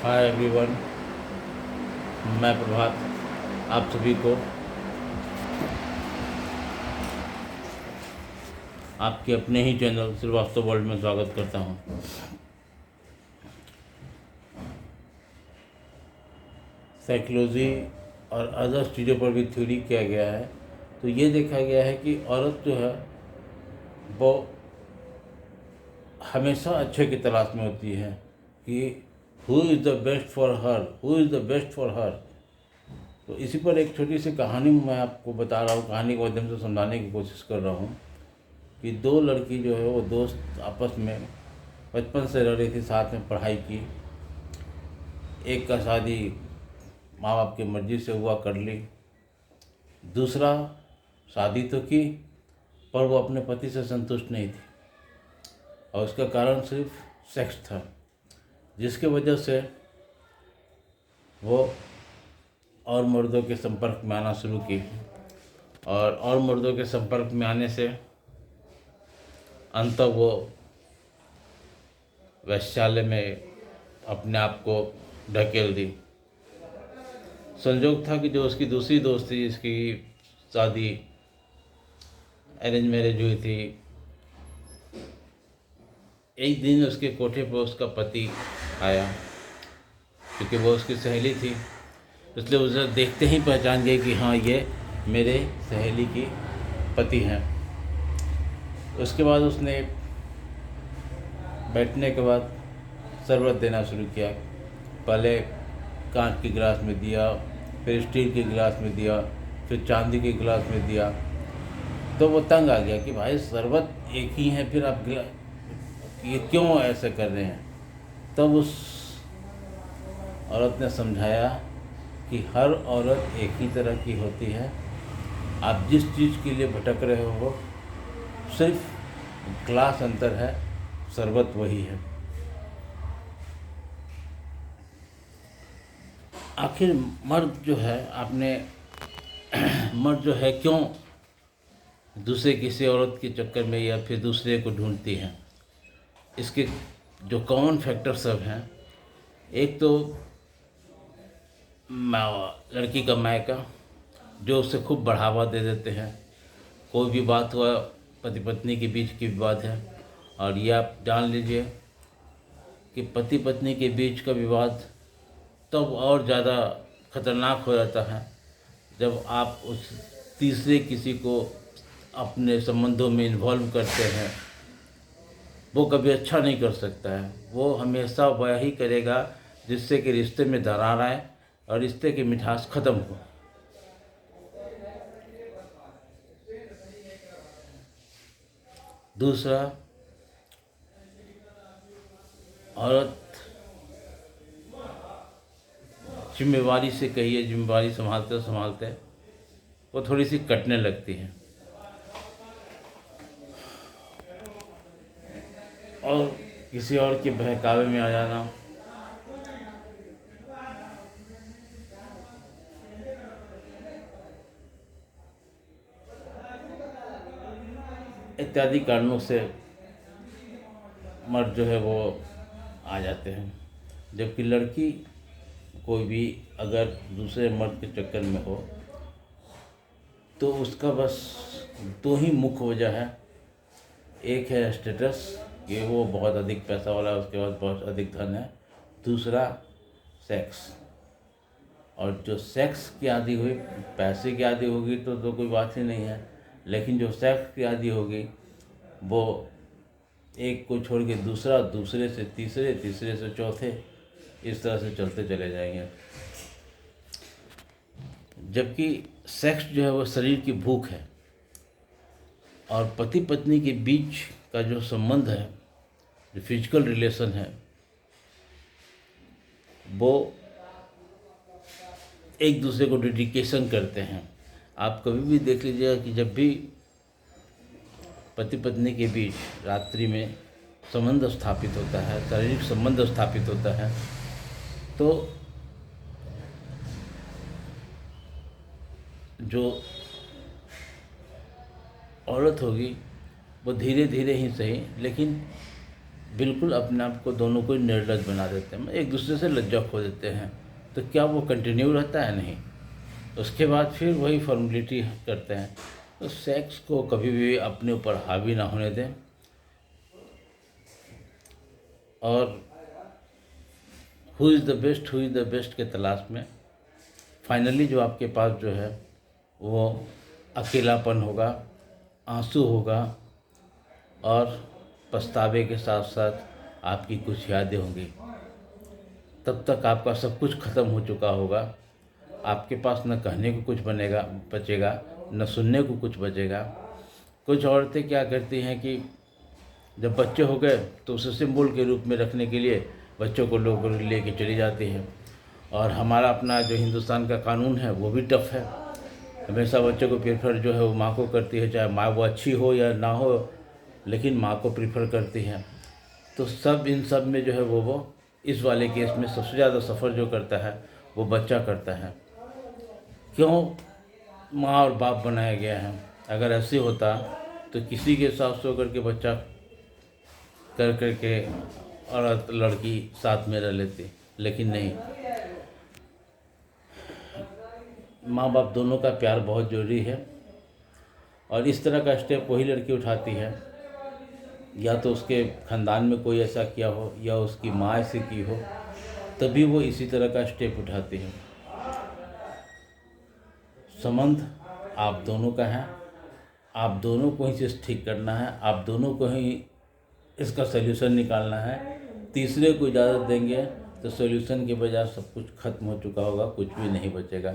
Hi everyone, मैं प्रभात आप सभी को आपके अपने ही चैनल श्रीवास्तव वर्ल्ड में स्वागत करता हूं। साइकोलॉजी और अदर चीज़ों पर भी थ्योरी किया गया है, तो ये देखा गया है कि औरत जो है वो हमेशा अच्छे की तलाश में होती है कि who is the best for her, who is the best for her. तो इसी पर एक छोटी सी कहानी मैं आपको बता रहा हूँ, कहानी के माध्यम से समझाने की कोशिश कर रहा हूँ कि दो लड़की जो है वो दोस्त आपस में बचपन से रह रही थी, साथ में पढ़ाई की। एक का शादी माँ बाप की मर्ज़ी से हुआ, कर ली। दूसरा शादी तो की पर वो अपने पति से संतुष्ट नहीं थी और उसका कारण सिर्फ सेक्स था, जिसके वजह से वो और मर्दों के संपर्क में आना शुरू की और मर्दों के संपर्क में आने से अंत वो वैश्यालय में अपने आप को ढकेल दी। संयोग था कि जो उसकी दूसरी दोस्त थी, जिसकी शादी अरेंज मैरिज हुई थी, एक दिन उसके कोठे पर उसका पति आया। क्योंकि वो उसकी सहेली थी, इसलिए उसे देखते ही पहचान गई कि हाँ, ये मेरे सहेली की पति हैं। उसके बाद उसने बैठने के बाद शरबत देना शुरू किया। पहले कांच के गिलास में दिया, फिर स्टील के गिलास में दिया, फिर चांदी के गिलास में दिया। तो वो तंग आ गया कि भाई शरबत एक ही है, फिर आप ये क्यों ऐसे कर रहे हैं। तब उस औरत ने समझाया कि हर औरत एक ही तरह की होती है। आप जिस चीज़ के लिए भटक रहे हो सिर्फ क्लास अंतर है, शरबत वही है। आखिर मर्द जो है मर्द जो है क्यों दूसरे किसी औरत के चक्कर में या फिर दूसरे को ढूंढती हैं। इसके जो कॉमन फैक्टर सब हैं, एक तो लड़की का मायका जो उसे खूब बढ़ावा दे देते हैं। कोई भी बात हुआ, पति पत्नी के बीच की विवाद है, और ये आप जान लीजिए कि पति पत्नी के बीच का विवाद तब और ज़्यादा खतरनाक हो जाता है जब आप उस तीसरे किसी को अपने संबंधों में इन्वॉल्व करते हैं। वो कभी अच्छा नहीं कर सकता है, वो हमेशा वही करेगा जिससे कि रिश्ते में दरार आए और रिश्ते की मिठास ख़त्म हो। दूसरा, औरत जिम्मेवारी से कहिए, जिम्मेवारी संभालते संभालते वो थोड़ी सी कटने लगती है और किसी और के बहकावे में आ जाना, इत्यादि कारणों से मर्द जो है वो आ जाते हैं। जबकि लड़की कोई भी अगर दूसरे मर्द के चक्कर में हो तो उसका बस दो ही मुख्य वजह है। एक है स्टेटस, कि वो बहुत अधिक पैसा वाला है, उसके पास बहुत अधिक धन है। दूसरा सेक्स, और जो सेक्स की आदी हुई, पैसे की आदी होगी तो कोई बात ही नहीं है, लेकिन जो सेक्स की आदी होगी वो एक को छोड़ के दूसरा, दूसरे से तीसरे, तीसरे से चौथे, इस तरह से चलते चले जाएंगे। जबकि सेक्स जो है वो शरीर की भूख है, और पति पत्नी के बीच का जो संबंध है, जो फिजिकल रिलेशन है, वो एक दूसरे को डेडिकेशन करते हैं। आप कभी भी देख लीजिएगा कि जब भी पति पत्नी के बीच रात्रि में संबंध स्थापित होता है, शारीरिक संबंध स्थापित होता है, तो जो औरत होगी वो धीरे धीरे ही सही, लेकिन बिल्कुल अपने आप को दोनों को निर्लज बना देते हैं, एक दूसरे से लज्जा खो देते हैं। तो क्या वो कंटिन्यू रहता है? नहीं। उसके बाद फिर वही फॉर्मेलिटी करते हैं। तो सेक्स को कभी भी अपने ऊपर हावी ना होने दें, और हु इज़ द बेस्ट के तलाश में फाइनली जो आपके पास जो है वो अकेलापन होगा, आंसू होगा, और पछतावे के साथ साथ आपकी कुछ यादें होंगी। तब तक आपका सब कुछ ख़त्म हो चुका होगा। आपके पास न कहने को कुछ बचेगा, न सुनने को कुछ बचेगा। कुछ औरतें क्या करती हैं कि जब बच्चे हो गए तो उसे सिंबल के रूप में रखने के लिए बच्चों को लोग लेके चली जाती हैं। और हमारा अपना जो हिंदुस्तान का कानून है वो भी टफ है। हमेशा बच्चों को प्रेफर जो है वो माँ को करती है, चाहे माँ वो अच्छी हो या ना हो, लेकिन माँ को प्रेफर करती है। तो इन सब में जो है वो इस वाले केस में सबसे ज़्यादा सफ़र जो करता है वो बच्चा करता है। क्यों माँ और बाप बनाया गया है? अगर ऐसे होता तो किसी के साथ सो करके बच्चा कर करके औरत लड़की साथ में रह लेती, लेकिन नहीं। माँ बाप दोनों का प्यार बहुत ज़रूरी है, और इस तरह का स्टेप वही लड़की उठाती है, या तो उसके ख़ानदान में कोई ऐसा किया हो या उसकी माँ ऐसे की हो, तभी वो इसी तरह का स्टेप उठाती है। संबंध आप दोनों का है, आप दोनों को ही चीज़ ठीक करना है, आप दोनों को ही इसका सल्यूशन निकालना है। तीसरे को इजाज़त देंगे तो सल्यूशन के बजाय सब कुछ खत्म हो चुका होगा, कुछ भी नहीं बचेगा।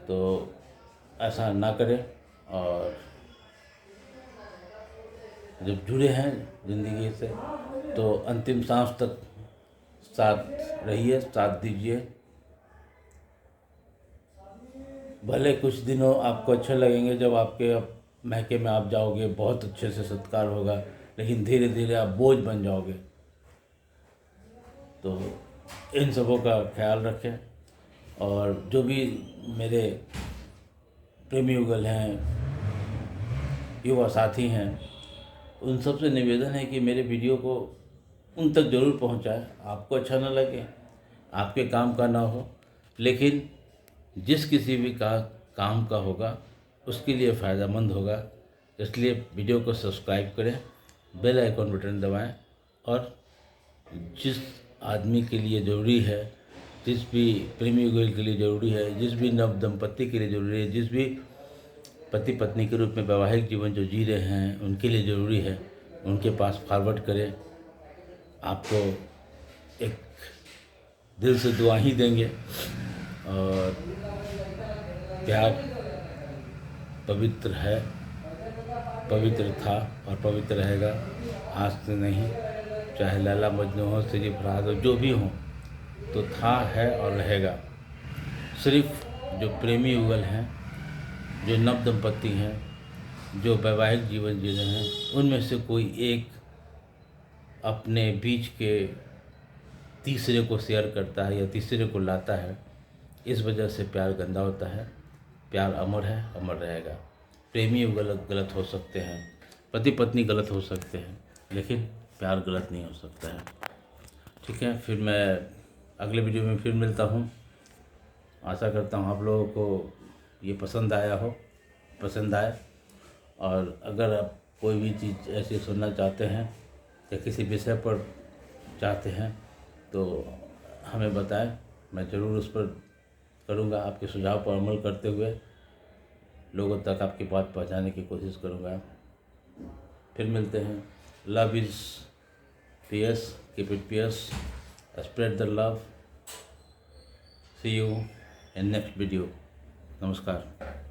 तो ऐसा ना करें, और जब जुड़े हैं ज़िंदगी से तो अंतिम सांस तक साथ रहिए, साथ दीजिए। भले कुछ दिनों आपको अच्छे लगेंगे, जब आपके मैके में आप जाओगे बहुत अच्छे से सत्कार होगा, लेकिन धीरे धीरे आप बोझ बन जाओगे। तो इन सबों का ख्याल रखें। और जो भी मेरे प्रेमी युगल हैं, युवा साथी हैं, उन सब से निवेदन है कि मेरे वीडियो को उन तक ज़रूर पहुंचाएं। आपको अच्छा ना लगे, आपके काम का ना हो, लेकिन जिस किसी भी काम का होगा उसके लिए फ़ायदेमंद होगा। इसलिए वीडियो को सब्सक्राइब करें, बेल आइकॉन बटन दबाएं, और जिस आदमी के लिए ज़रूरी है, जिस भी प्रेमी युगल के लिए ज़रूरी है, जिस भी नव दंपत्ति के लिए ज़रूरी है, जिस भी पति पत्नी के रूप में वैवाहिक जीवन जो जी रहे हैं उनके लिए ज़रूरी है, उनके पास फॉरवर्ड करें। आपको एक दिल से दुआ ही देंगे। और प्यार पवित्र है, पवित्र था और पवित्र रहेगा। आज से नहीं, चाहे लैला मजनू हो, सिरी फरहाद हो, जो भी हो, तो था, है और रहेगा। सिर्फ जो प्रेमी युगल हैं, जो नव दंपत्ति हैं, जो वैवाहिक जीवन जी रहे हैं, उनमें से कोई एक अपने बीच के तीसरे को शेयर करता है या तीसरे को लाता है। इस वजह से प्यार गंदा होता है। प्यार अमर है, अमर रहेगा। प्रेमी गलत हो सकते हैं, पति पत्नी गलत हो सकते हैं, लेकिन प्यार गलत नहीं हो सकता है। ठीक है, फिर मैं अगले वीडियो में फिर मिलता हूँ। आशा करता हूँ आप लोगों को ये पसंद आए। और अगर आप कोई भी चीज़ ऐसी सुनना चाहते हैं या किसी विषय पर चाहते हैं तो हमें बताएं, मैं ज़रूर उस पर करूँगा। आपके सुझाव पर अमल करते हुए लोगों तक आपकी बात पहुँचाने की कोशिश करूँगा। फिर मिलते हैं। Love is peace, keep it peace, spread the love. See you in next video. नमस्कार।